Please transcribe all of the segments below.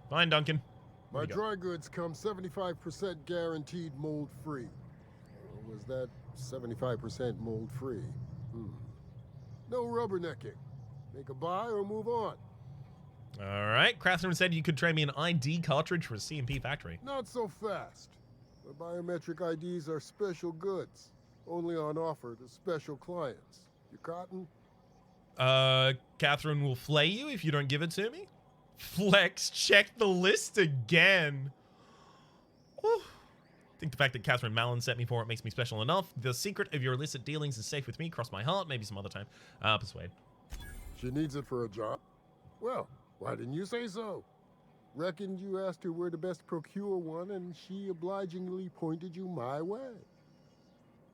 Fine, Duncan. My dry goods come 75% guaranteed mold-free. Or was that 75% mold-free? No rubbernecking. Make a buy or move on. All right. Catherine said you could trade me an ID cartridge for a CMP factory. Not so fast. The biometric IDs are special goods. Only on offer to special clients. You cotton? Catherine will flay you if you don't give it to me. Flex, check the list again. Ooh. I think the fact that Catherine Mallon set me for it makes me special enough. The secret of your illicit dealings is safe with me. Cross my heart. Maybe some other time. Persuade. She needs it for a job? Well, why didn't you say so? Reckoned you asked her where to best procure one, and she obligingly pointed you my way.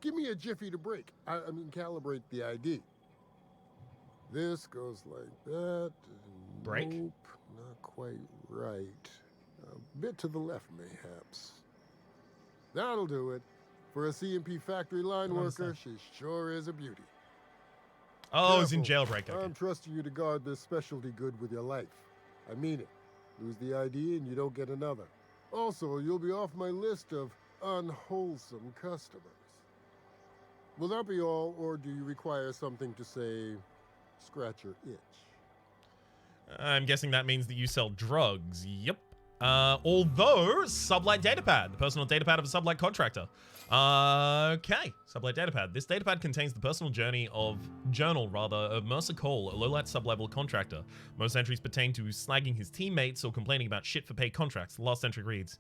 Give me a jiffy to break. I mean, calibrate the ID. This goes like that. Break? Nope, not quite right. A bit to the left, mayhaps. That'll do it. For a CMP factory line worker, she sure is a beauty. Oh, it's in Jailbreak. Okay. I'm trusting you to guard this specialty good with your life. I mean it. Lose the ID and you don't get another. Also, you'll be off my list of unwholesome customers. Will that be all, or do you require something to say, scratch your itch? I'm guessing that means that you sell drugs. Yep. Although, SubLight datapad, the personal datapad of a SubLight contractor. Okay, SubLight datapad. This datapad contains the personal journal of Mercer Cole, a low-light sub-level contractor. Most entries pertain to slagging his teammates or complaining about shit for paid contracts. The last entry reads,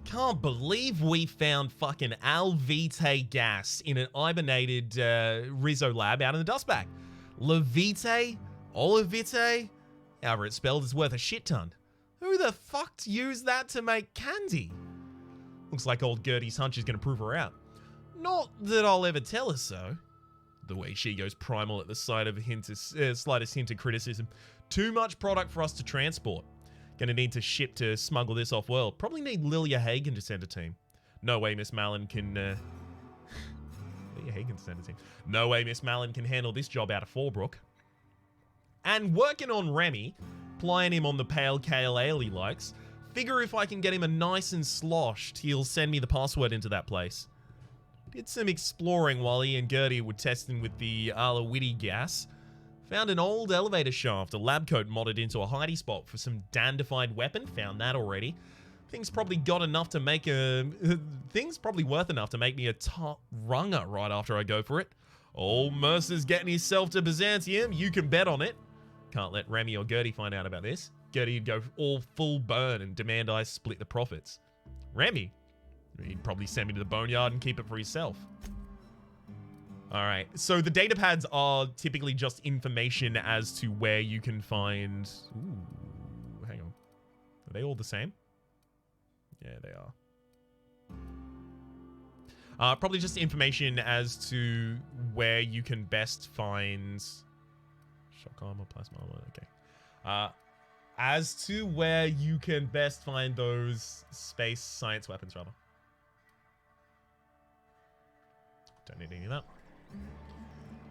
can't believe we found fucking Alvite gas in an hibernated Rizzo lab out in the dust bag. Levite? Olivite? However it's spelled is worth a shit ton. Who the fuck used that to make candy? Looks like old Gertie's hunch is going to prove her out. Not that I'll ever tell her so. The way she goes primal at the sight of slightest hint of criticism. Too much product for us to transport. Gonna need to ship to smuggle this off-world. Probably need Lilia Hagen to send a team. No way Miss Mallon can... Lilia Hagen to send a team. No way Miss Mallon can handle this job out of Fallbrook. And working on Remy, plying him on the pale kale ale he likes, figure if I can get him a nice and sloshed, he'll send me the password into that place. Did some exploring while he and Gertie were testing with the Alawiti gas. Found an old elevator shaft, a lab coat modded into a hidey spot for some dandified weapon. Found that already. Thing's probably got enough to make thing's probably worth enough to make me a top runger right after I go for it. Old Mercer's getting himself to Byzantium. You can bet on it. Can't let Remy or Gertie find out about this. Gertie'd go all full burn and demand I split the profits. Remy? He'd probably send me to the boneyard and keep it for himself. Alright, so the datapads are typically just information as to where you can find... Ooh, hang on. Are they all the same? Yeah, they are. Probably just information as to where you can best find... Shock armor, plasma armor, okay. As to where you can best find those space science weapons, rather. Don't need any of that.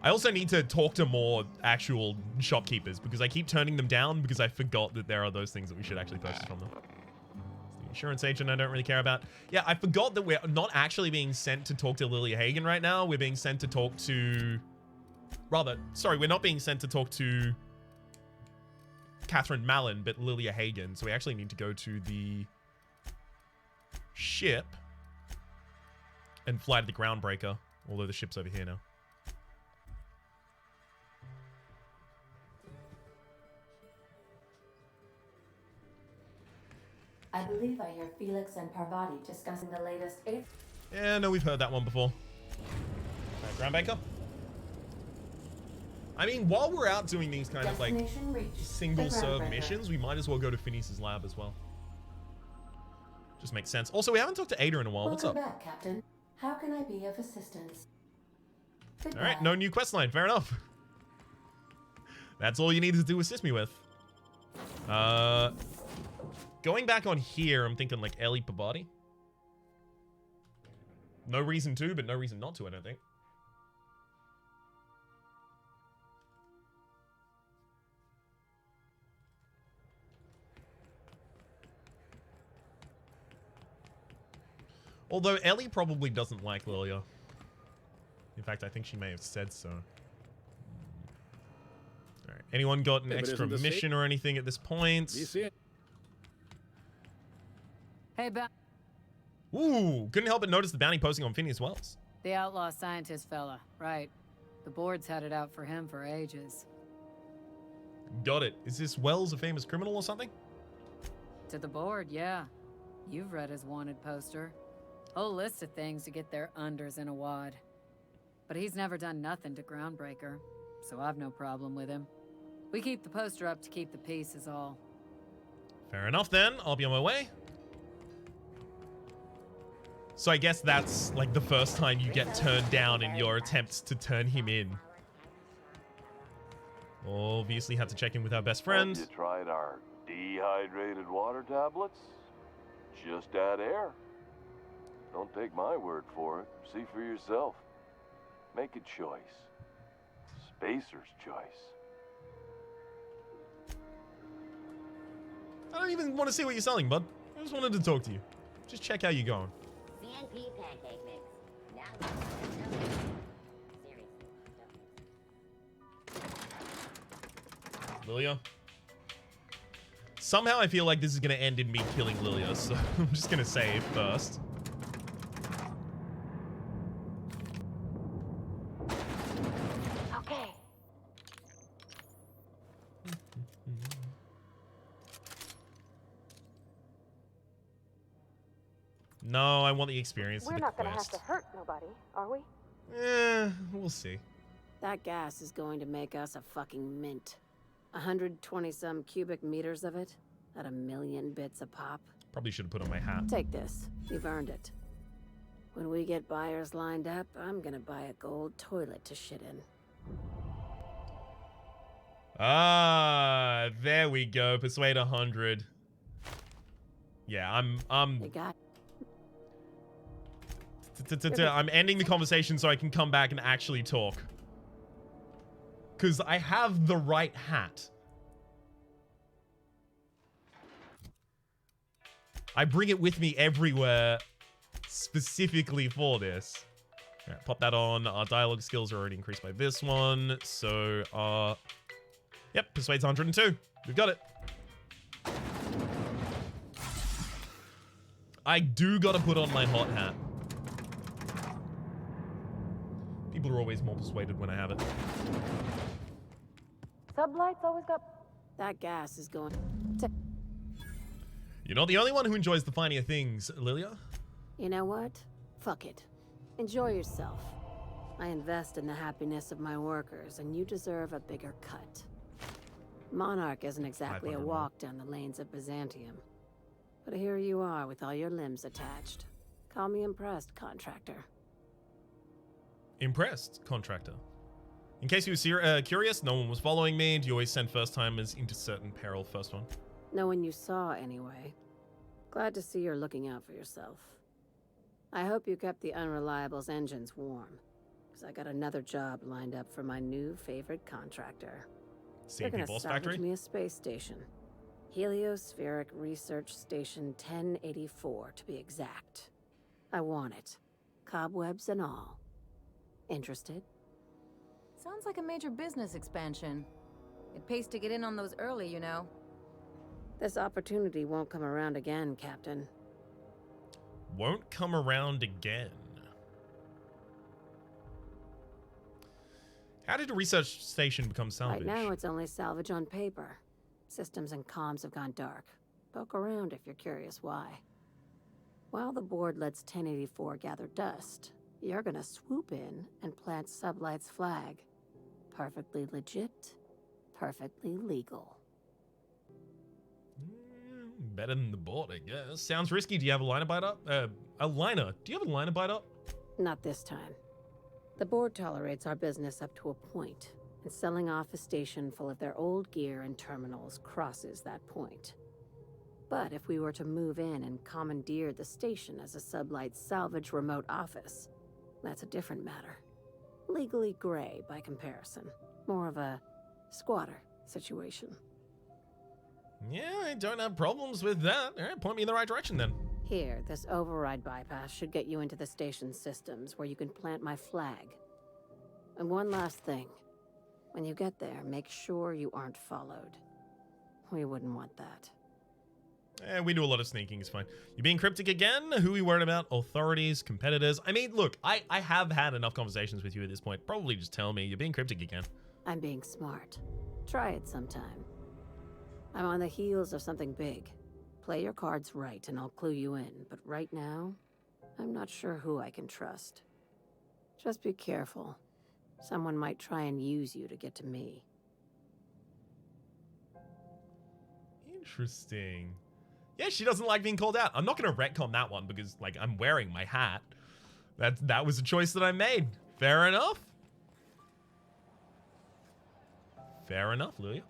I also need to talk to more actual shopkeepers because I keep turning them down because I forgot that there are those things that we should actually purchase from them. The insurance agent I don't really care about. Yeah, I forgot that we're not actually being sent to talk to Lilia Hagen right now. We're being sent to talk to... Rather, sorry, we're not being sent to talk to Catherine Mallon, but Lilia Hagen. So we actually need to go to the ship and fly to the Groundbreaker. Although the ship's over here now. I believe I hear Felix and Parvati discussing the latest... Yeah, no, we've heard that one before. Groundbreaker? I mean, while we're out doing these kind of like single serve missions, we might as well go to Phineas's lab as well. Just makes sense. Also, we haven't talked to Ada in a while. What's up? Welcome back, Captain. How can I be of assistance? All right, no new quest line. Fair enough. That's all you need to do assist me with. Going back on here, I'm thinking like Ellie Pabati. No reason to, but no reason not to, I don't think. Although Ellie probably doesn't like Lilia. In fact, I think she may have said so. Alright, anyone got an extra mission or anything at this point? You see it? Hey, Ooh, couldn't help but notice the bounty posting on Phineas Wells. the outlaw scientist fella, right. The board's had it out for him for ages. Got it. Is this Wells a famous criminal or something? To the board, yeah. You've read his wanted poster. Whole list of things to get their unders in a wad. But he's never done nothing to Groundbreaker, so I've no problem with him. We keep the poster up to keep the peace is all. Fair enough then, I'll be on my way. So I guess that's like the first time you get turned down in your attempts to turn him in. Obviously had to check in with our best friend. Have you tried our dehydrated water tablets? Just add air. Don't take my word for it. See for yourself. Make a choice. Spacer's choice. I don't even want to see what you're selling, bud. I just wanted to talk to you. Just check how you're going. CNP pancake mix. Now seriously. Lilia. Somehow I feel like this is going to end in me killing Lilia, so I'm just going to save first. Okay. No, I want the experience of We're the not gonna have quest. to hurt nobody, are we? We'll see. That gas is going to make us a fucking mint. 120-some cubic meters of it, at 1,000,000 bits a pop. Probably should have put on my hat. Take this. You've earned it. When we get buyers lined up, I'm gonna buy a gold toilet to shit in. Ah, there we go. Persuade 100. Yeah, You got I'm ending the conversation so I can come back and actually talk. Because I have the right hat. I bring it with me everywhere specifically for this. All right, pop that on. Our dialogue skills are already increased by this one. So, yep, persuades 102. We've got it. I do gotta put on my hot hat. People are always more persuaded when I have it. SubLight's always got... that gas is going. You're not the only one who enjoys the finer things, Lilia. You know what? Fuck it. Enjoy yourself. I invest in the happiness of my workers, and you deserve a bigger cut. Monarch isn't exactly a 500 walk down the lanes of Byzantium. But here you are with all your limbs attached. Call me impressed, Contractor. Impressed, Contractor. In case you were curious, no one was following me. Do you always send first-timers into certain peril? First one. No one you saw, anyway. Glad to see you're looking out for yourself. I hope you kept the Unreliable's engines warm, because I got another job lined up for my new favorite contractor. They're CP gonna Boss salvage Factory? me a space station. Heliospheric Research Station 1084, to be exact. I want it. Cobwebs and all. Interested? Sounds like a major business expansion. It pays to get in on those early, you know. This opportunity won't come around again, Captain. Won't come around again. How did a research station become salvage? Right now, it's only salvage on paper. Systems and comms have gone dark. Poke around if you're curious why. While the board lets 1084 gather dust, you're gonna swoop in and plant SubLight's flag. Perfectly legit, perfectly legal. Better than the board, I guess. Sounds risky. Do you have a liner bite up? A liner. Do you have a liner bite up? Not this time. The board tolerates our business up to a point, and selling off a station full of their old gear and terminals crosses that point. But if we were to move in and commandeer the station as a SubLight salvage remote office, that's a different matter. Legally gray by comparison. More of a squatter situation. Yeah, I don't have problems with that. All right, point me in the right direction then. Here, this override bypass should get you into the station's systems where you can plant my flag. And one last thing. When you get there, make sure you aren't followed. We wouldn't want that. We do a lot of sneaking, it's fine. You being cryptic again? Who are we worried about? Authorities, competitors? I mean, look, I have had enough conversations with you at this point. Probably just tell me you're being cryptic again. I'm being smart. Try it sometime. I'm on the heels of something big. Play your cards right and I'll clue you in, but right now, I'm not sure who I can trust. Just be careful. Someone might try and use you to get to me. Interesting. Yeah, she doesn't like being called out. I'm not going to retcon that one because, like, I'm wearing my hat. That was a choice that I made. Fair enough. Fair enough, Lilia.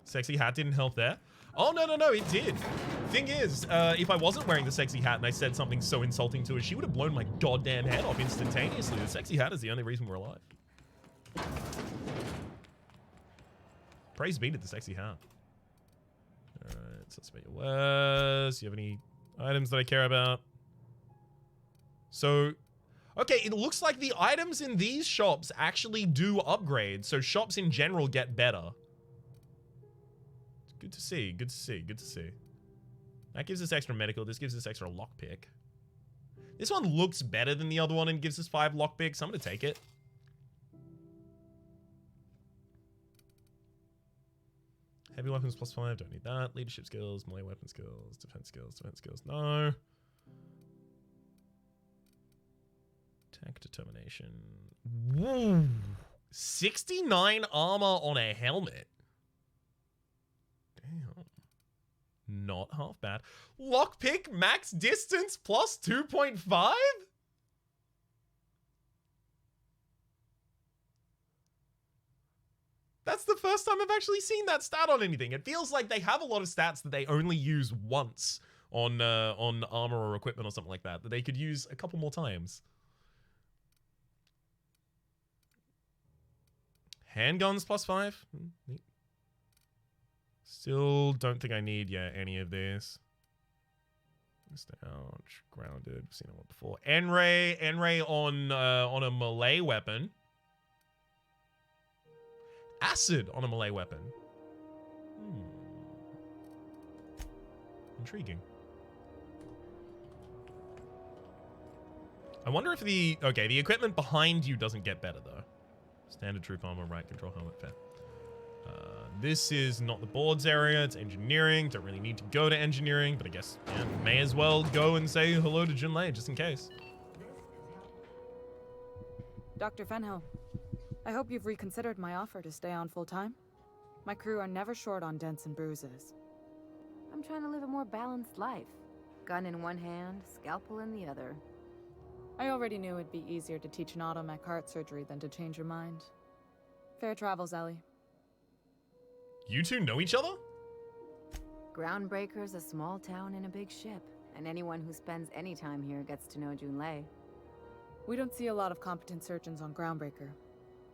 Sexy hat didn't help there. Oh, no, it did. Thing is, if I wasn't wearing the sexy hat and I said something so insulting to her, she would have blown my goddamn head off instantaneously. The sexy hat is the only reason we're alive. Praise be to the sexy hat. Alright, so let's your wares. Do you have any items that I care about? So, okay, it looks like the items in these shops actually do upgrade. So shops in general get better. Good to see, good to see, good to see. That gives us extra medical. This gives us extra lockpick. This one looks better than the other one and gives us 5 lockpicks. I'm going to take it. Heavy weapons +5, don't need that. Leadership skills, melee weapon skills, defense skills, no. Attack determination. Woo! 69 armor on a helmet. Damn. Not half bad. Lockpick max distance +2.5? That's the first time I've actually seen that stat on anything. It feels like they have a lot of stats that they only use once on armor or equipment or something like that, that they could use a couple more times. Handguns +5. Neat. Still don't think I need, any of this. Ouch. Grounded. We've seen it before. N-ray on a melee weapon. Acid on a melee weapon. Intriguing. I wonder if the equipment behind you doesn't get better though. Standard troop armor, right control helmet, fair. This is not the boards area, it's engineering. Don't really need to go to engineering, but I guess may as well go and say hello to Junlei just in case. Dr. Fenhill, I hope you've reconsidered my offer to stay on full-time. My crew are never short on dents and bruises. I'm trying to live a more balanced life. Gun in one hand, scalpel in the other. I already knew it'd be easier to teach an automech heart surgery than to change your mind. Fair travels, Ellie. You two know each other? Groundbreaker's a small town in a big ship, and anyone who spends any time here gets to know Junlei. We don't see a lot of competent surgeons on Groundbreaker.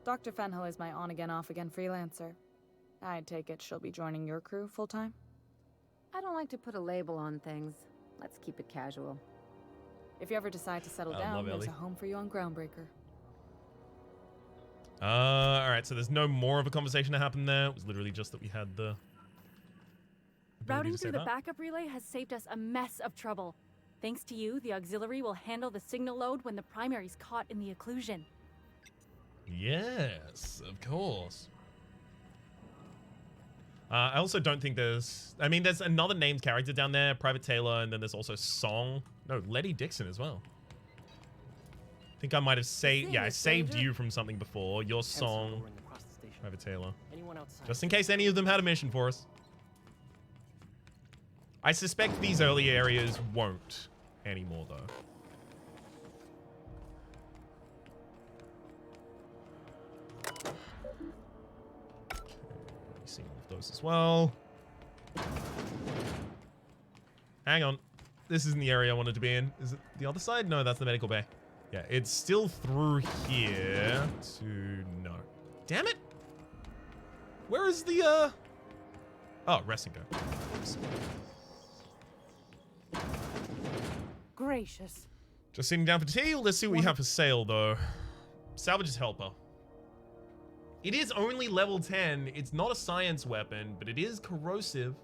Dr. Fenhill is my on-again, off-again freelancer. I take it she'll be joining your crew full-time? I don't like to put a label on things. Let's keep it casual. If you ever decide to settle down, there's a home for you on Groundbreaker. Alright, so there's no more of a conversation to happen there. It was literally just that we had the... Routing through the backup relay has saved us a mess of trouble. Thanks to you, the auxiliary will handle the signal load when the primary's caught in the occlusion. Yes, of course. I also don't think there's... I mean, there's another named character down there, Private Taylor, and then there's also Song. No, Letty Dixon as well. I think I might have saved... Yeah, I saved you from something before. Your Song, Private Taylor. Just in case any of them had a mission for us. I suspect these early areas won't anymore, though. Seen all of those as well. Hang on. This isn't the area I wanted to be in. Is it the other side? No, that's the medical bay. Yeah, it's still through here to... No. Damn it! Where is the, Oh, rest and go. Oops. Gracious. Just sitting down for tea. Let's see what we have for sale, though. Salvage's helper. It is only level 10. It's not a science weapon, but it is corrosive.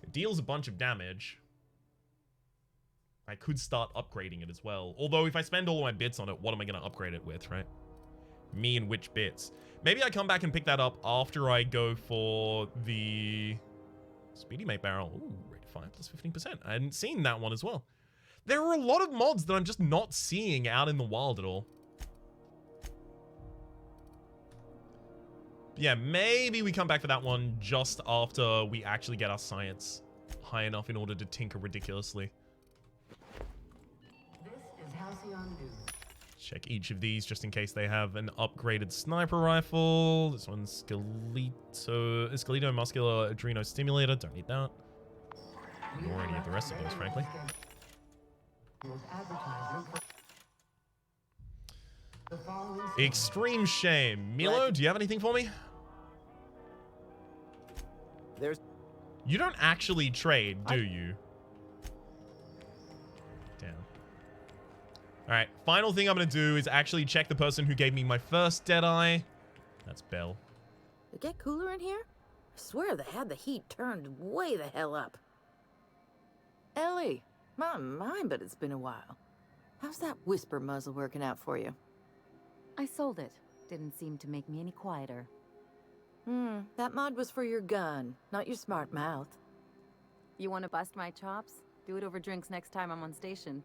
It deals a bunch of damage. I could start upgrading it as well. Although if I spend all of my bits on it, what am I going to upgrade it with, right? Me and which bits? Maybe I come back and pick that up after I go for the Speedy Mate Barrel. Ooh, rate 5 plus 15%. I hadn't seen that one as well. There are a lot of mods that I'm just not seeing out in the wild at all. Yeah, maybe we come back for that one just after we actually get our science high enough in order to tinker ridiculously. This is Halcyon News. Check each of these just in case they have an upgraded sniper rifle. This one's Skeleto Muscular Adreno Stimulator. Don't need that. Nor any of the rest of those, frankly. Extreme shame. Milo, do you have anything for me? You don't actually trade, do you? Damn. Alright, final thing I'm going to do is actually check the person who gave me my first Deadeye. That's Belle. It get cooler in here? I swear they had the heat turned way the hell up. Ellie, my mind, but it's been a while. How's that whisper muzzle working out for you? I sold it. Didn't seem to make me any quieter. That mod was for your gun, not your smart mouth. You want to bust my chops? Do it over drinks next time I'm on station.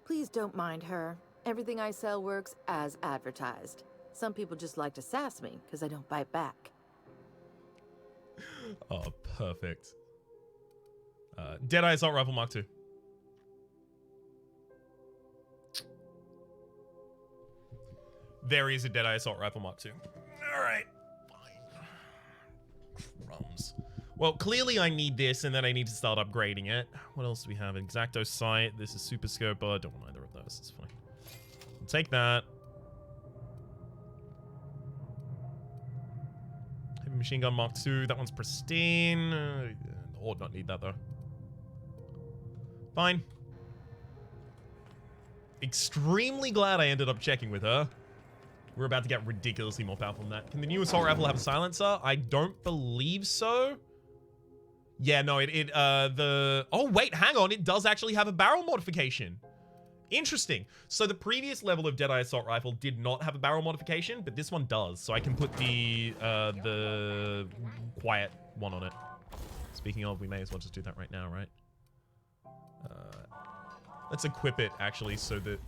Please don't mind her. Everything I sell works as advertised. Some people just like to sass me because I don't bite back. Oh, perfect. Deadeye Assault Rifle Mark II. There is a Deadeye Assault Rifle Mark II. Alright. Fine. Crumbs. Well, clearly I need this, and then I need to start upgrading it. What else do we have? Exacto Sight. This is Super Scoper. I don't want either of those. It's fine. I'll take that. Heavy Machine Gun Mark II. That one's pristine. Would not need that, though. Fine. Extremely glad I ended up checking with her. We're about to get ridiculously more powerful than that. Can the new assault rifle have a silencer? I don't believe so. Yeah, no, oh, wait, hang on. It does actually have a barrel modification. Interesting. So the previous level of Deadeye Assault Rifle did not have a barrel modification, but this one does. So I can put the quiet one on it. Speaking of, we may as well just do that right now, right? Let's equip it, actually, so that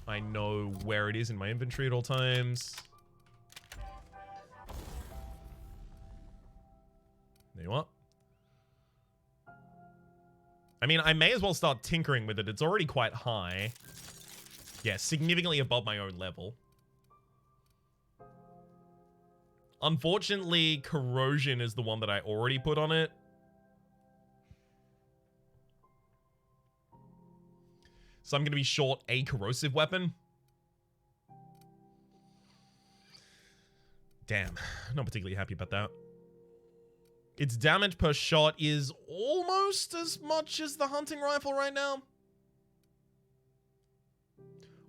I know where it is in my inventory at all times. There you are. I mean, I may as well start tinkering with it. It's already quite high. Yeah, significantly above my own level. Unfortunately, corrosion is the one that I already put on it. So I'm going to be short a corrosive weapon. Damn, not particularly happy about that. Its damage per shot is almost as much as the hunting rifle right now.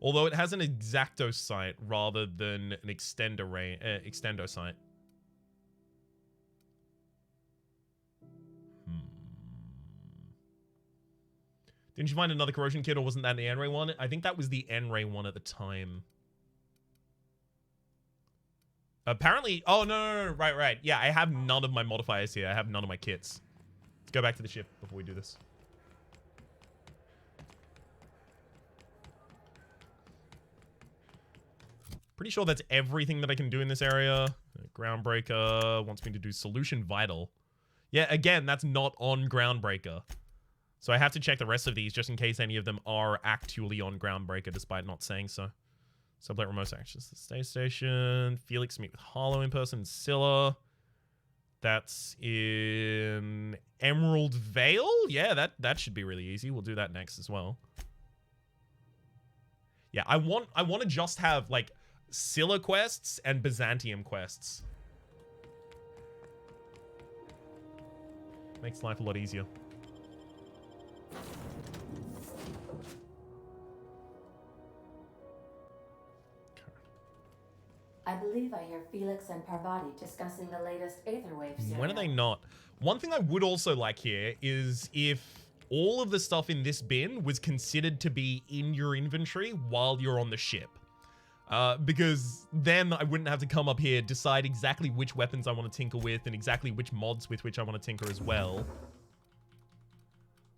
Although it has an exacto sight rather than an extendo sight. Didn't you find another corrosion kit, or wasn't that the N-ray one? I think that was the N-ray one at the time. Apparently, oh, no, right. Yeah, I have none of my modifiers here. I have none of my kits. Let's go back to the ship before we do this. Pretty sure that's everything that I can do in this area. Groundbreaker wants me to do Solution Vital. Yeah, again, that's not on Groundbreaker. So I have to check the rest of these just in case any of them are actually on Groundbreaker, despite not saying so. SubLight remote actions to the space station. Felix meet with Harlow in person. Scylla. That's in Emerald Vale? Yeah, that should be really easy. We'll do that next as well. Yeah, I want to just have, like, Scylla quests and Byzantium quests. Makes life a lot easier. believe I hear Felix and Parvati discussing the latest Aetherwave serial. When are they not? One thing I would also like here is if all of the stuff in this bin was considered to be in your inventory while you're on the ship. Because then I wouldn't have to come up here, decide exactly which weapons I want to tinker with and exactly which mods with which I want to tinker as well.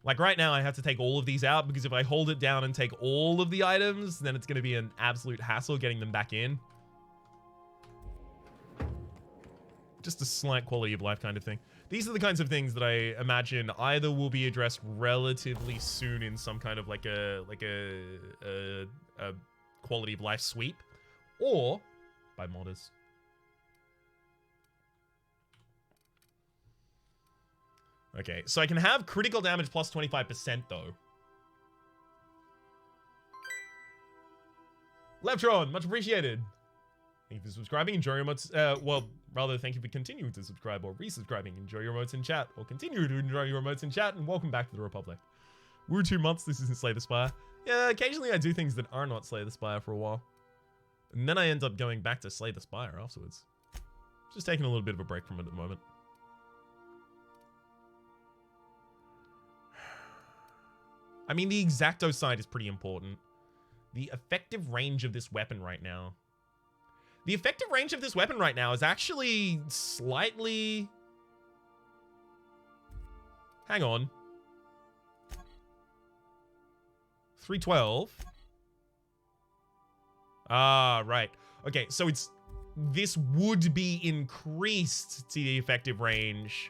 Like right now, I have to take all of these out because if I hold it down and take all of the items, then it's going to be an absolute hassle getting them back in. Just a slight quality of life kind of thing. These are the kinds of things that I imagine either will be addressed relatively soon in some kind of like a quality of life sweep, or by modders. Okay, so I can have critical damage plus 25% though. Leptron, much appreciated. Thank you for subscribing. Enjoy your emotes. Well, rather, thank you for continuing to subscribe or resubscribing. Enjoy your emotes in chat, or continue to enjoy your emotes in chat, and welcome back to the Republic. We're 2 months. This isn't Slay the Spire. Yeah, occasionally I do things that are not Slay the Spire for a while. And then I end up going back to Slay the Spire afterwards. Just taking a little bit of a break from it at the moment. I mean, the Exacto side is pretty important. The effective range of this weapon right now. The effective range of this weapon right now is actually slightly... Hang on. 312. Ah, right. Okay, so it's... This would be increased to the effective range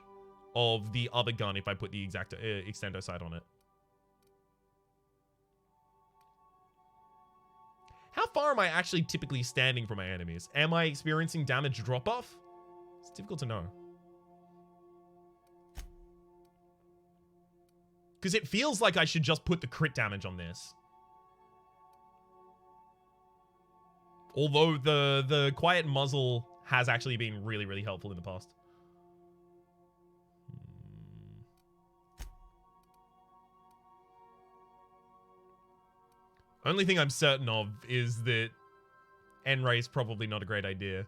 of the other gun if I put the exact extendo sight on it. How far am I actually typically standing from my enemies? Am I experiencing damage drop-off? It's difficult to know. Because it feels like I should just put the crit damage on this. Although the quiet muzzle has actually been really, really helpful in the past. Only thing I'm certain of is that N-Ray is probably not a great idea.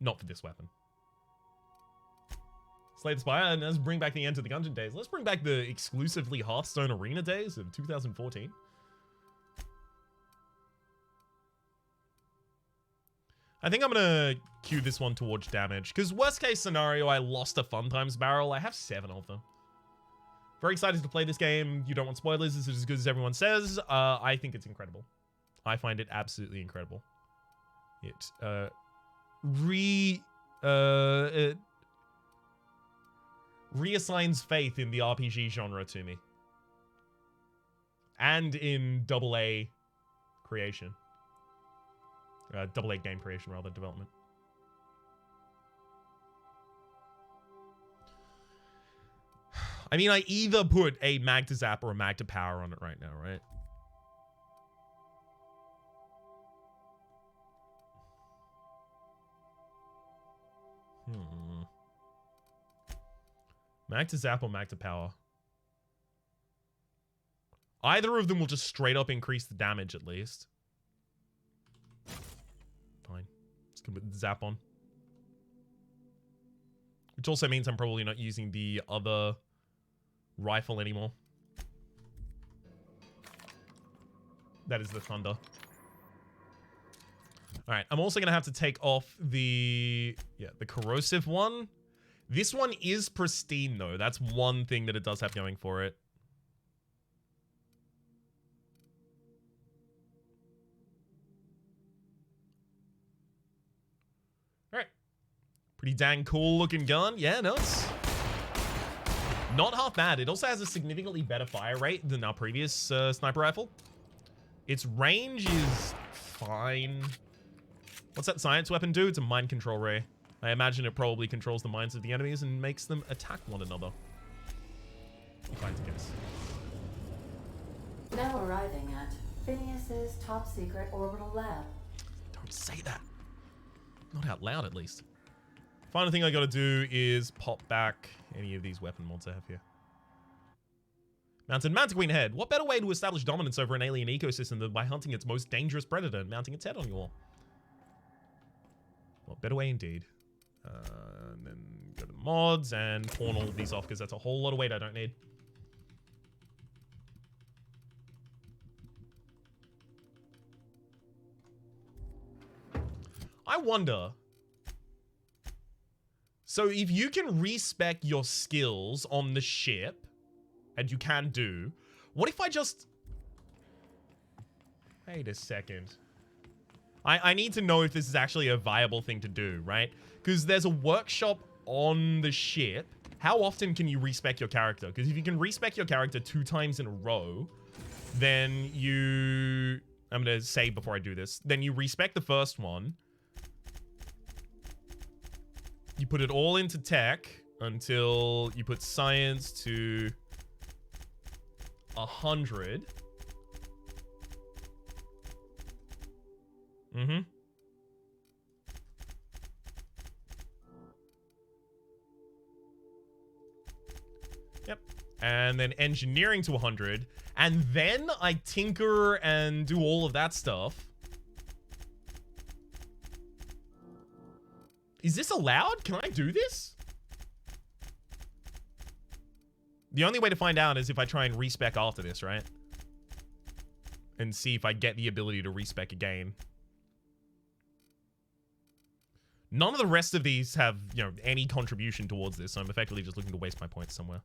Not for this weapon. Slay the Spire, and let's bring back the Enter the Gungeon days. Let's bring back the exclusively Hearthstone Arena days of 2014. I think I'm gonna queue this one towards damage, because worst case scenario, I lost a Fun Times barrel. I have 7 of them. Very excited to play this game. You don't want spoilers. This is as good as everyone says. I think it's incredible. I find it absolutely incredible. It reassigns faith in the RPG genre to me. And in AA creation. AA game creation, rather, development. I mean, I either put a mag to zap or a mag to power on it right now, right? Mag to zap or mag to power? Either of them will just straight up increase the damage at least. Fine. Let's go with the zap on. Which also means I'm probably not using the other rifle anymore. That is the thunder. Alright, I'm also gonna have to take off the corrosive one. This one is pristine though. That's one thing that it does have going for it. Alright. Pretty dang cool looking gun. Yeah, no, it's not half bad. It also has a significantly better fire rate than our previous sniper rifle. Its range is fine. What's that science weapon do? It's a mind control ray. I imagine it probably controls the minds of the enemies and makes them attack one another. If I had to guess. Now arriving at Phineas's top secret orbital lab. Don't say that. Not out loud, at least. Final thing I gotta do is pop back any of these weapon mods I have here. Mountain Queen head. What better way to establish dominance over an alien ecosystem than by hunting its most dangerous predator and mounting its head on your wall? What better way indeed. And then go to the mods and pawn all of these off because that's a whole lot of weight I don't need. I wonder. So if you can respec your skills on the ship, and you can do, what if I just... Wait a second. I need to know if this is actually a viable thing to do, right? Because there's a workshop on the ship. How often can you respec your character? Because if you can respec your character 2 times in a row, then you... I'm going to save before I do this. Then you respec the first one. You put it all into tech until you put science to 100. Mm-hmm. Yep. And then engineering to 100. And then I tinker and do all of that stuff. Is this allowed? Can I do this? The only way to find out is if I try and respec after this, right? And see if I get the ability to respec again. None of the rest of these have, you know, any contribution towards this, so I'm effectively just looking to waste my points somewhere.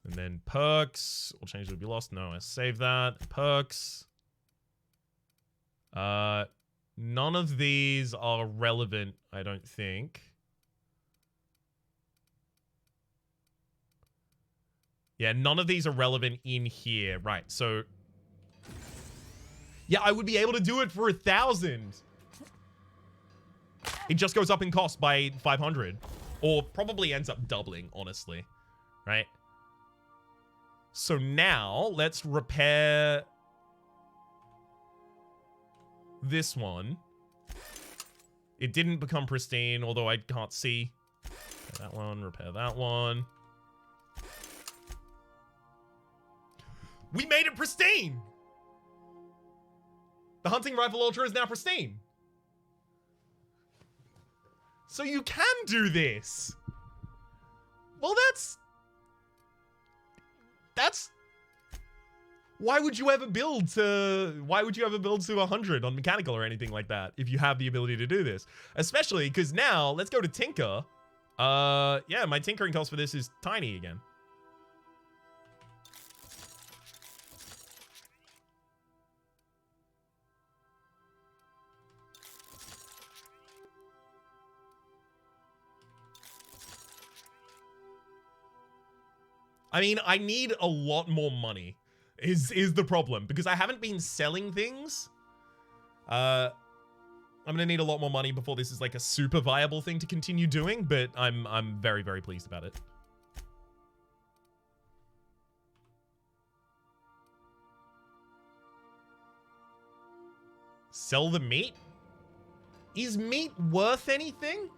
And then perks. All changes would be lost. No, I save that. Perks. None of these are relevant, I don't think. Yeah, none of these are relevant in here. Right, so... Yeah, I would be able to do it for 1,000. It just goes up in cost by 500. Or probably ends up doubling, honestly. Right? So now, let's repair... this one. It didn't become pristine, although I can't see. Repair that one, repair that one. We made it pristine! The hunting rifle ultra is now pristine. So you can do this. Well, that's... Why would you ever build to 100 on mechanical or anything like that if you have the ability to do this? Especially because now, let's go to Tinker. Yeah, my tinkering cost for this is tiny again. I mean, I need a lot more money. Is the problem, because I haven't been selling things. I'm gonna need a lot more money before this is like a super viable thing to continue doing, but I'm very, very pleased about it. Sell the meat? Is meat worth anything?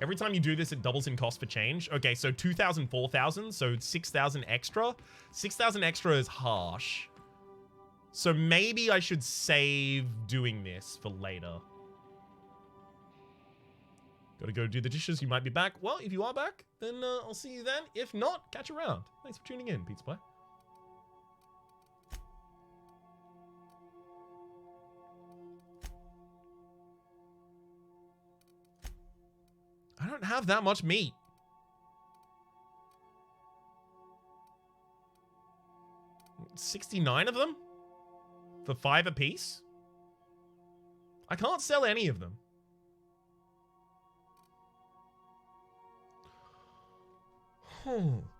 Every time you do this, it doubles in cost for change. Okay, so 2,000, 4,000, so 6,000 extra. 6,000 extra is harsh. So maybe I should save doing this for later. Gotta go do the dishes. You might be back. Well, if you are back, then I'll see you then. If not, catch you around. Thanks for tuning in, Pizza Pie. I don't have that much meat. $69 of them? For 5 apiece? I can't sell any of them.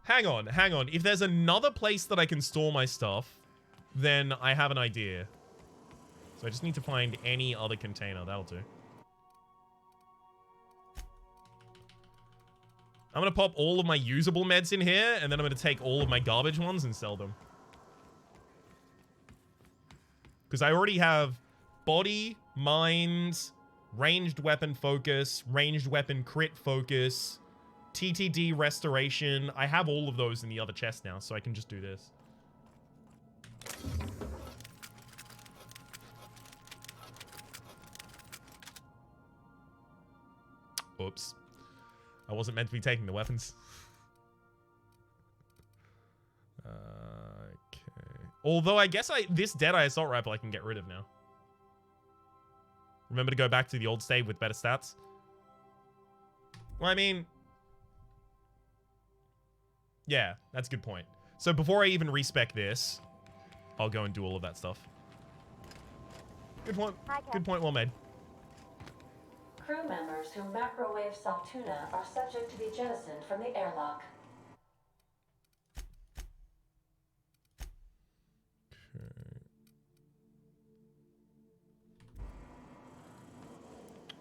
Hang on. If there's another place that I can store my stuff, then I have an idea. So I just need to find any other container. That'll do. I'm going to pop all of my usable meds in here, and then I'm going to take all of my garbage ones and sell them. Because I already have body, mind, ranged weapon focus, ranged weapon crit focus, TTD restoration. I have all of those in the other chest now, so I can just do this. Oops. I wasn't meant to be taking the weapons. Okay. Although I guess this Deadeye Assault Rifle I can get rid of now. Remember to go back to the old save with better stats? Well, I mean... yeah, that's a good point. So before I even respec this, I'll go and do all of that stuff. Good point. Good point, well made. Crew members who macrowave Saltuna are subject to be jettisoned from the airlock.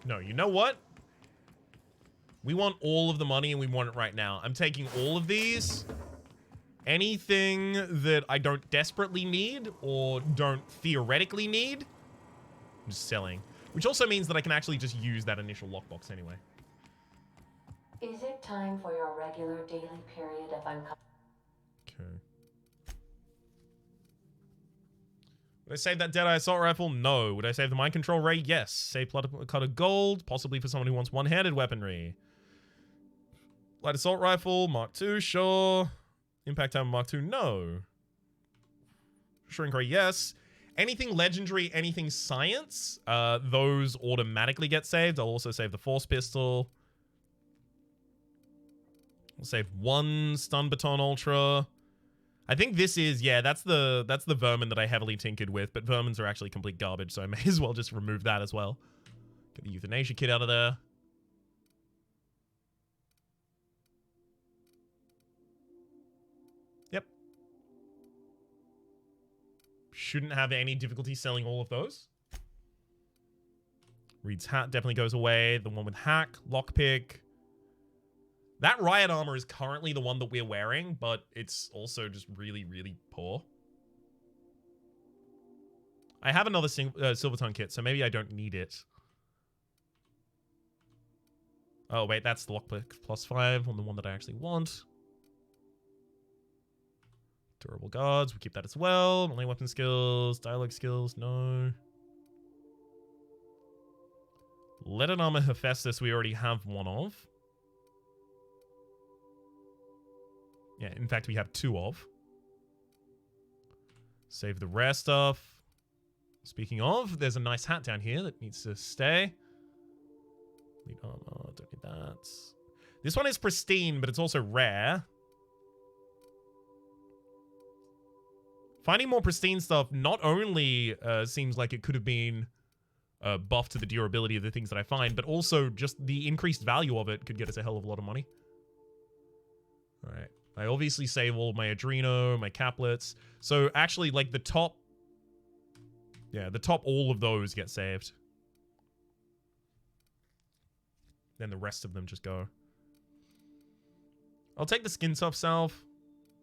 No, you know what? We want all of the money and we want it right now. I'm taking all of these. Anything that I don't desperately need or don't theoretically need, I'm just selling. Which also means that I can actually just use that initial lockbox anyway. Is it time for your regular daily period of unconscious? Okay. Would I save that Deadeye Assault Rifle? No. Would I save the Mind Control Ray? Yes. Save Cut of Gold, possibly for someone who wants one-handed weaponry. Light Assault Rifle, Mark II, sure. Impact Hammer Mark II, no. Shrink Ray, yes. Anything legendary, anything science, those automatically get saved. I'll also save the Force Pistol. I'll save one Stun Baton Ultra. I think this is, yeah, that's the Vermin that I heavily tinkered with, but Vermins are actually complete garbage, so I may as well just remove that as well. Get the Euthanasia Kit out of there. Yep. Shouldn't have any difficulty selling all of those. Reed's hat definitely goes away. The one with hack, lockpick. That riot armor is currently the one that we're wearing, but it's also just really, really poor. I have another silver tongue kit, so maybe I don't need it. Oh, wait, that's the lockpick +5 on the one that I actually want. Durable guards, we keep that as well. Melee weapon skills, dialogue skills, no. Leaden armor Hephaestus we already have one of. Yeah, in fact, we have 2 of. Save the rare stuff. Speaking of, there's a nice hat down here that needs to stay. Lead armor, don't need that. This one is pristine, but it's also rare. Finding more pristine stuff not only seems like it could have been buffed to the durability of the things that I find, but also just the increased value of it could get us a hell of a lot of money. All right. I obviously save all my Adreno, my caplets. So actually, like the top... yeah, the top all of those get saved. Then the rest of them just go. I'll take the skin tough salve.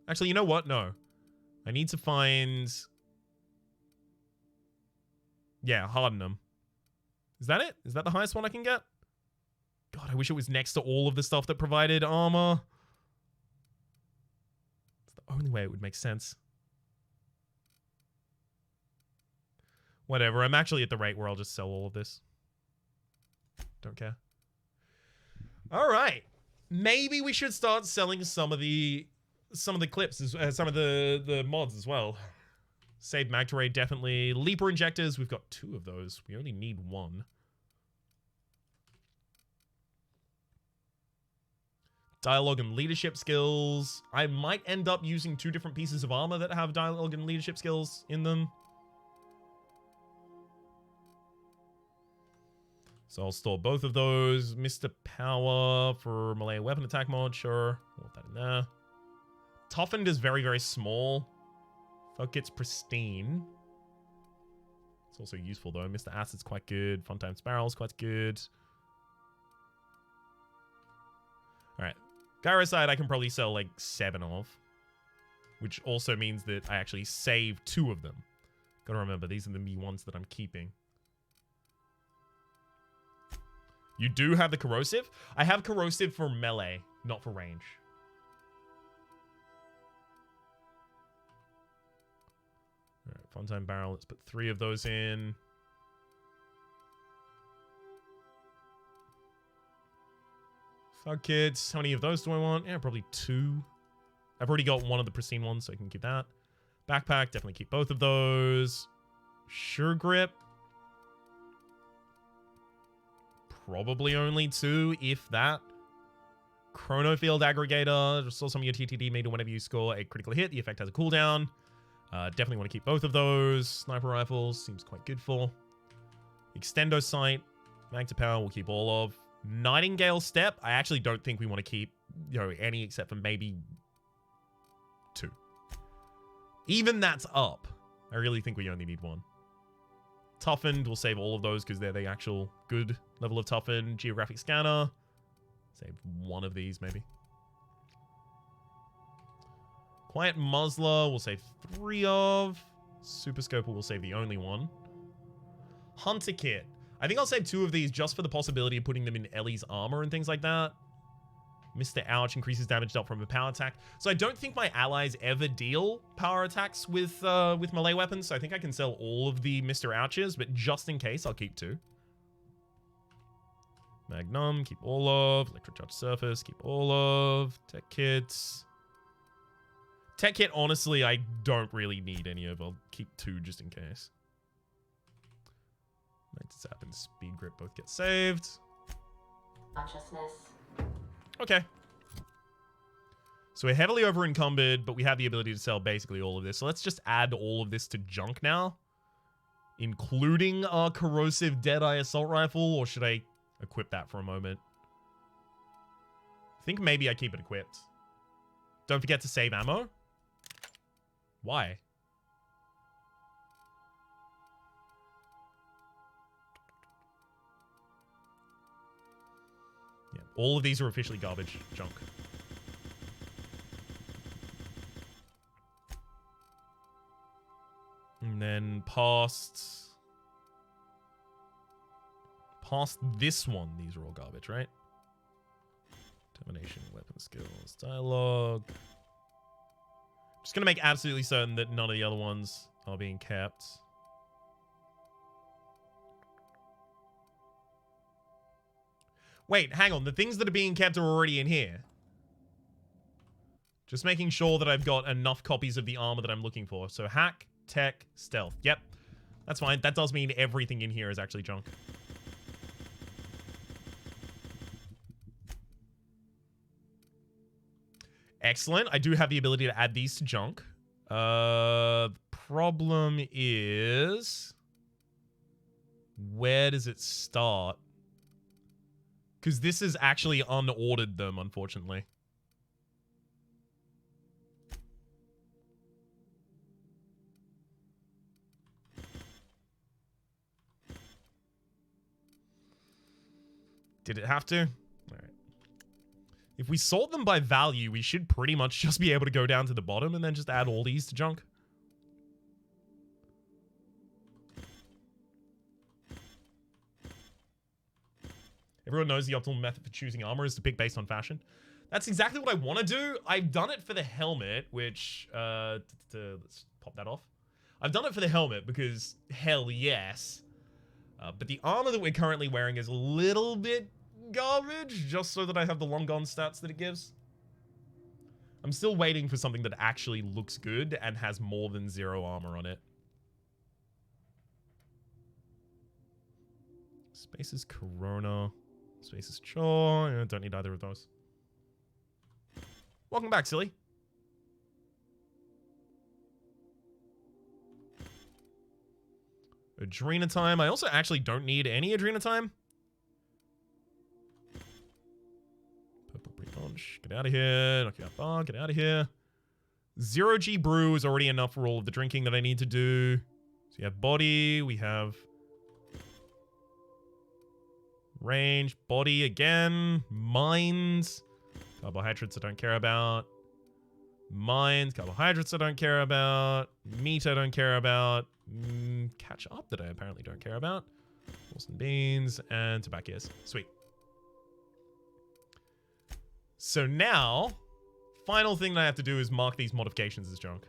Actually, you know what? No. I need to find... yeah, harden them. Is that it? Is that the highest one I can get? God, I wish it was next to all of the stuff that provided armor. Only way it would make sense. Whatever, I'm actually at the rate where I'll just sell all of this. Don't care. All right. Maybe we should start selling some of the clips, some of the mods as well. Save Magterade, definitely. Leaper injectors, we've got 2 of those. We only need 1. Dialogue and leadership skills. I might end up using 2 different pieces of armor that have dialogue and leadership skills in them. So I'll store both of those. Mr. Power for melee weapon attack mod, sure. We'll put that in there. Toughened is very, very small. Focus pristine. It's also useful though. Mr. Acid's quite good. Funtime Sparrow's quite good. Alright. Gyrocide I can probably sell like 7 of. Which also means that I actually save 2 of them. Gotta remember, these are the me ones that I'm keeping. You do have the corrosive? I have corrosive for melee, not for range. Alright, Fontaine barrel. Let's put 3 of those in. Thug kits. How many of those do I want? Yeah, probably 2. I've already got one of the pristine ones, so I can keep that. Backpack, definitely keep both of those. Sure grip. Probably only 2, if that. Chrono Field Aggregator. Just saw some of your TTD meter whenever you score a critical hit. The effect has a cooldown. Definitely want to keep both of those. Sniper rifles seems quite good for. Extendo Sight. Mag to Power we'll keep all of. Nightingale Step. I actually don't think we want to keep, any except for maybe 2. Even that's up. I really think we only need 1. Toughened, we'll save all of those because they're the actual good level of toughened. Geographic Scanner. Save 1 of these, maybe. Quiet Muzzler, we'll save 3 of. Super Scoper, we'll save the only 1. Hunter Kit. I think I'll save 2 of these just for the possibility of putting them in Ellie's armor and things like that. Mr. Ouch increases damage dealt from a power attack. So I don't think my allies ever deal power attacks with melee weapons. So I think I can sell all of the Mr. Ouches, but just in case, I'll keep 2. Magnum, keep all of. Electrocharge Surface, keep all of. Tech Kits. Tech Kit, honestly, I don't really need any of. I'll keep 2 just in case. Night Zap and Speed Grip both get saved. Consciousness. Okay. So we're heavily over encumbered, but we have the ability to sell basically all of this. So let's just add all of this to junk now, including our corrosive Deadeye assault rifle, or should I equip that for a moment? I think maybe I keep it equipped. Don't forget to save ammo. Why? Yeah, all of these are officially garbage junk. And then past this one, these are all garbage, right? Termination, weapon skills, dialogue. Just gonna make absolutely certain that none of the other ones are being kept. Wait, hang on. The things that are being kept are already in here. Just making sure that I've got enough copies of the armor that I'm looking for. So hack, tech, stealth. Yep. That's fine. That does mean everything in here is actually junk. Excellent. I do have the ability to add these to junk. The problem is, where does it start? Because this is actually unordered them, unfortunately. Did it have to? All right. If we sort them by value, we should pretty much just be able to go down to the bottom and then just add all these to junk. Everyone knows the optimal method for choosing armor is to pick based on fashion. That's exactly what I want to do. I've done it for the helmet, which, let's pop that off. I've done it for the helmet because, hell yes. But the armor that we're currently wearing is a little bit garbage, just so that I have the long gone stats that it gives. I'm still waiting for something that actually looks good and has more than 0 armor on it. Space is Corona. Space is Chore. I don't need either of those. Welcome back, silly. Adrena time. I also actually don't need any Adrena time. Purple pre-launch. Get out of here. Knock you out bar. Get out of here. 0G brew is already enough for all of the drinking that I need to do. So you have body. We have range. Body again. Minds. Carbohydrates I don't care about. Minds. Carbohydrates I don't care about. Meat I don't care about. Catch up that I apparently don't care about. Horse and beans and tobacco's. Sweet. So now, final thing that I have to do is mark these modifications as junk.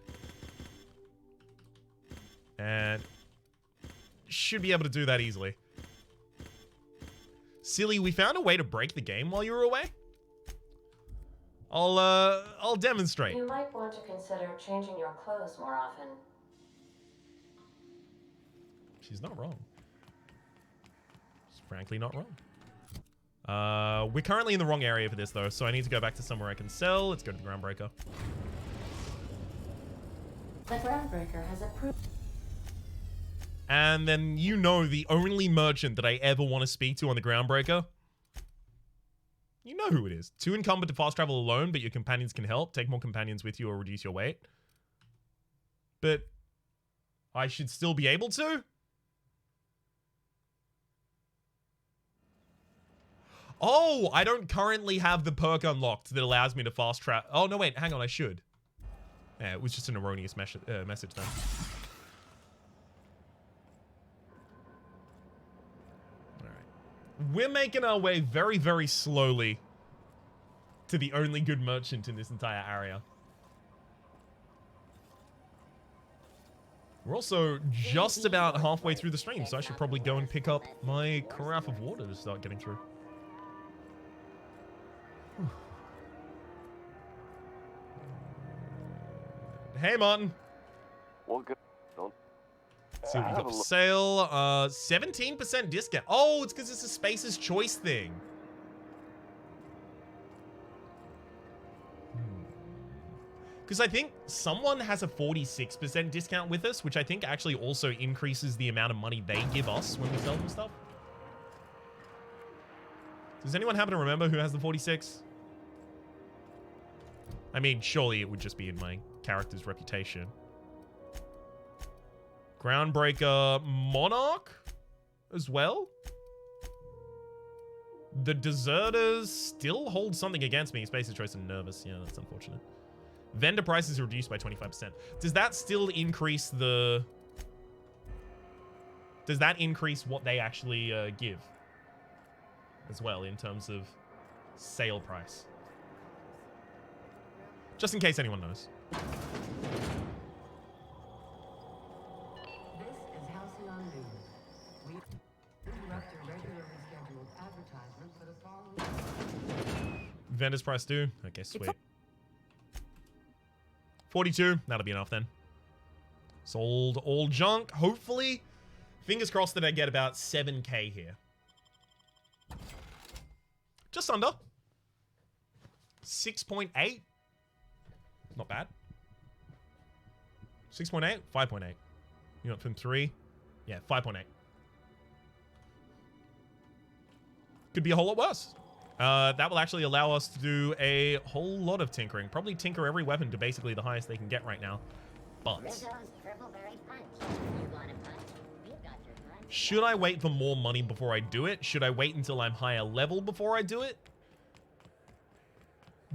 And should be able to do that easily. Silly, we found a way to break the game while you were away. I'll demonstrate. You might want to consider changing your clothes more often. She's not wrong. She's frankly not wrong. We're currently in the wrong area for this though, so I need to go back to somewhere I can sell. Let's go to the Groundbreaker. The Groundbreaker has approved. And then you know the only merchant that I ever want to speak to on the Groundbreaker. You know who it is. Too incumbent to fast travel alone, but your companions can help. Take more companions with you or reduce your weight. But I should still be able to? Oh, I don't currently have the perk unlocked that allows me to fast travel. Oh, no, wait. Hang on. I should. Yeah, it was just an erroneous message then. We're making our way very, very slowly to the only good merchant in this entire area. We're also just about halfway through the stream, so I should probably go and pick up my carafe of water to start getting through. Hey, Martin. Well, good. Don't. See what we got for sale. 17% discount. Oh, it's because it's a Space's Choice thing. Because I think someone has a 46% discount with us, which I think actually also increases the amount of money they give us when we sell them stuff. Does anyone happen to remember who has the 46? I mean, surely it would just be in my character's reputation. Groundbreaker Monarch as well. The Deserters still hold something against me. Space's Choice and Nervous. Yeah, that's unfortunate. Vendor prices are reduced by 25%. Does that still increase the... Does that increase what they actually give as well in terms of sale price? Just in case anyone knows. Vendor's price due. Okay, sweet. 42. That'll be enough then. Sold all junk. Hopefully. Fingers crossed that I get about 7k here. Just under. 6.8. Not bad. 6.8? 5.8. You went from 3? Yeah, 5.8. Could be a whole lot worse. That will actually allow us to do a whole lot of tinkering. Probably tinker every weapon to basically the highest they can get right now. But should I wait for more money before I do it? Should I wait until I'm higher level before I do it?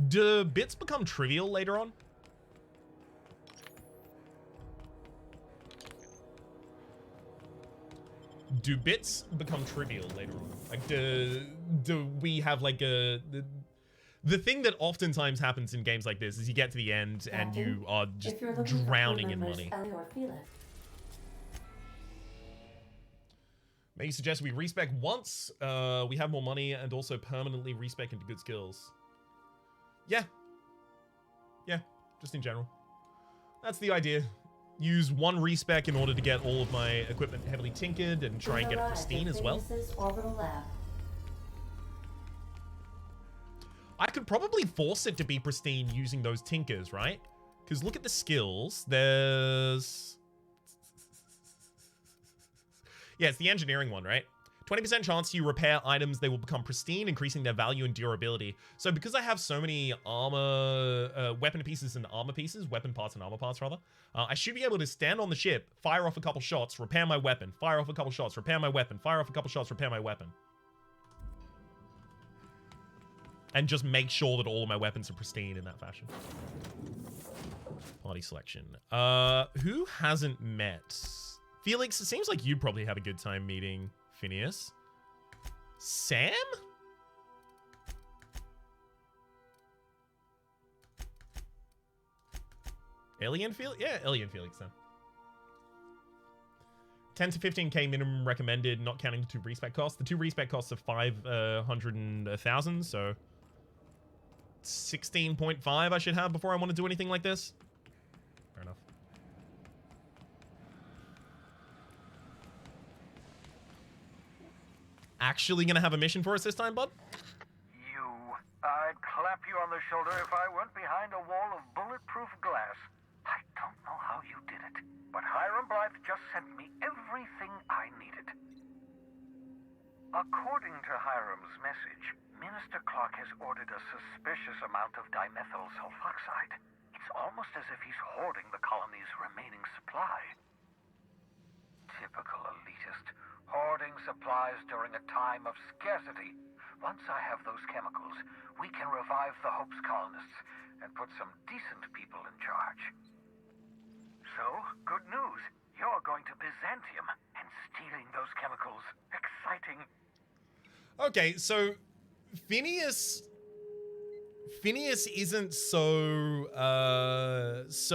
Do bits become trivial later on? Do bits become trivial later on? Like, do we have like a... The thing that oftentimes happens in games like this is you get to the end and you are just drowning in money. May you suggest we respec once we have more money and also permanently respec into good skills? Yeah. Yeah, just in general. That's the idea. Use one respec in order to get all of my equipment heavily tinkered and try and get it pristine as well. I could probably force it to be pristine using those tinkers, right? Because look at the skills. There's... Yeah, it's the engineering one, right? 20% chance you repair items, they will become pristine, increasing their value and durability. So because I have so many armor, weapon pieces and armor pieces, weapon parts and armor parts rather, I should be able to stand on the ship, fire off a couple shots, repair my weapon, fire off a couple shots, repair my weapon, fire off a couple shots, repair my weapon. And just make sure that all of my weapons are pristine in that fashion. Party selection. Who hasn't met? Felix, it seems like you'd probably have a good time meeting Phineas. Sam? Alien Felix? Yeah, Alien Felix then. 10 to 15k minimum recommended, not counting the 2 respec costs. The 2 respec costs are 500 and 1,000, so 16.5 I should have before I want to do anything like this. Fair enough. Actually gonna have a mission for us this time, bud? I'd clap you on the shoulder if I weren't behind a wall of bulletproof glass. I don't know how you did it, but Hiram Blythe just sent me everything I needed. According to Hiram's message, Minister Clark has ordered a suspicious amount of dimethyl sulfoxide. It's almost as if he's hoarding the colony's remaining supply. Typical elitist, hoarding supplies during a time of scarcity. Once I have those chemicals, we can revive the Hope's colonists and put some decent people in charge. So, good news. You're going to Byzantium and stealing those chemicals. Exciting. Okay, so Phineas isn't so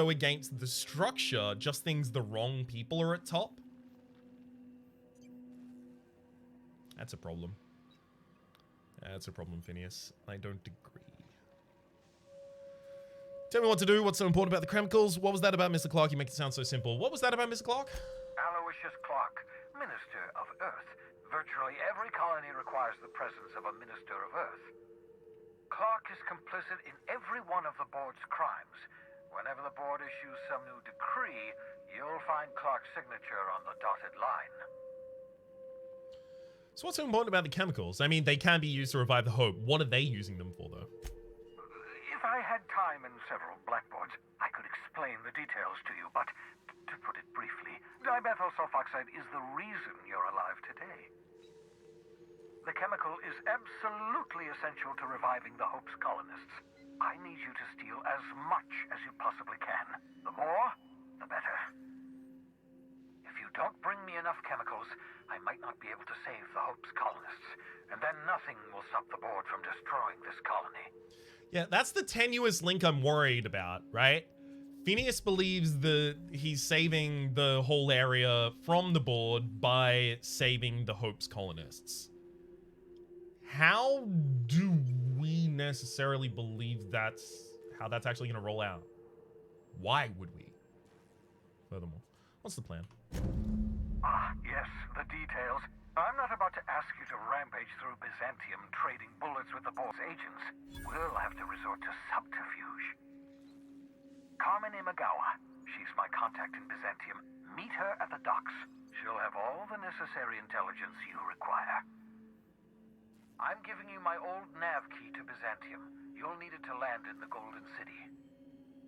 against the structure, just thinks the wrong people are at top. That's a problem. That's a problem, Phineas. I don't agree. Tell me what to do. What's so important about the chemicals? What was that about Mr. Clark? You make it sound so simple. What was that about Mr. Clark? Aloysius Clark, Minister of Earth. Virtually every colony requires the presence of a Minister of Earth. Clark is complicit in every one of the board's crimes. Whenever the board issues some new decree, you'll find Clark's signature on the dotted line. So what's so important about the chemicals? I mean, they can be used to revive the Hope. What are they using them for, though? If I had time and several blackboards, I could explain the details to you, but to put it briefly, dimethyl sulfoxide is the reason you're alive today. The chemical is absolutely essential to reviving the Hope's colonists. I need you to steal as much as you possibly can. The more, the better. If you don't bring me enough chemicals, I might not be able to save the Hope's colonists, and then nothing will stop the board from destroying this colony. Yeah, that's the tenuous link I'm worried about, right? Phineas believes that he's saving the whole area from the board by saving the Hope's colonists. How do we necessarily believe that's how that's actually going to roll out? Why would we? Furthermore, what's the plan? Ah, yes, the details. I'm not about to ask you to rampage through Byzantium trading bullets with the board's agents. We'll have to resort to subterfuge. Carmen Imagawa. She's my contact in Byzantium. Meet her at the docks. She'll have all the necessary intelligence you require. I'm giving you my old nav key to Byzantium. You'll need it to land in the Golden City.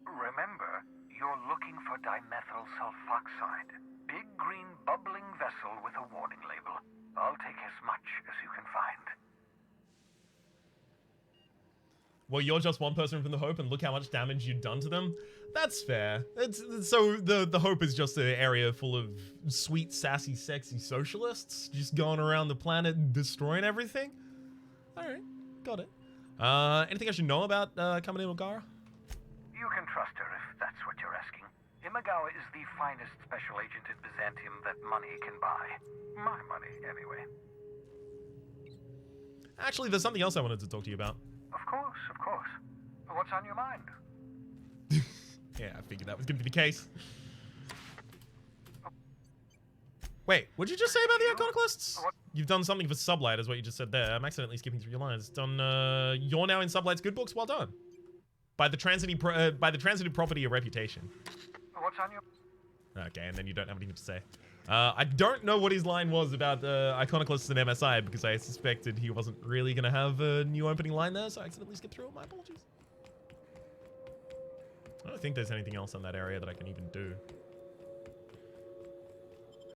Remember, you're looking for dimethyl sulfoxide. Big green bubbling vessel with a warning label. I'll take as much as you can find. Well, you're just one person from the Hope, and look how much damage you've done to them. That's fair. So the Hope is just an area full of sweet, sassy, sexy socialists just going around the planet and destroying everything. All right, got it. Anything I should know about Kamine Imagawa? You can trust her if that's what you're asking. Imagawa is the finest special agent in Byzantium that money can buy. My money, anyway. Actually, there's something else I wanted to talk to you about. Of course, of course. What's on your mind? Yeah, I figured that was going to be the case. Wait, what'd you just say about the Iconoclasts? You've done something for SubLight, is what you just said there. I'm accidentally skipping through your lines. Done. You're now in SubLight's good books. Well done. By the transitive property of reputation. What's on your... Okay, and then you don't have anything to say. I don't know what his line was about Iconoclasts and MSI, because I suspected he wasn't really going to have a new opening line there, so I accidentally skipped through it. My apologies. I don't think there's anything else in that area that I can even do.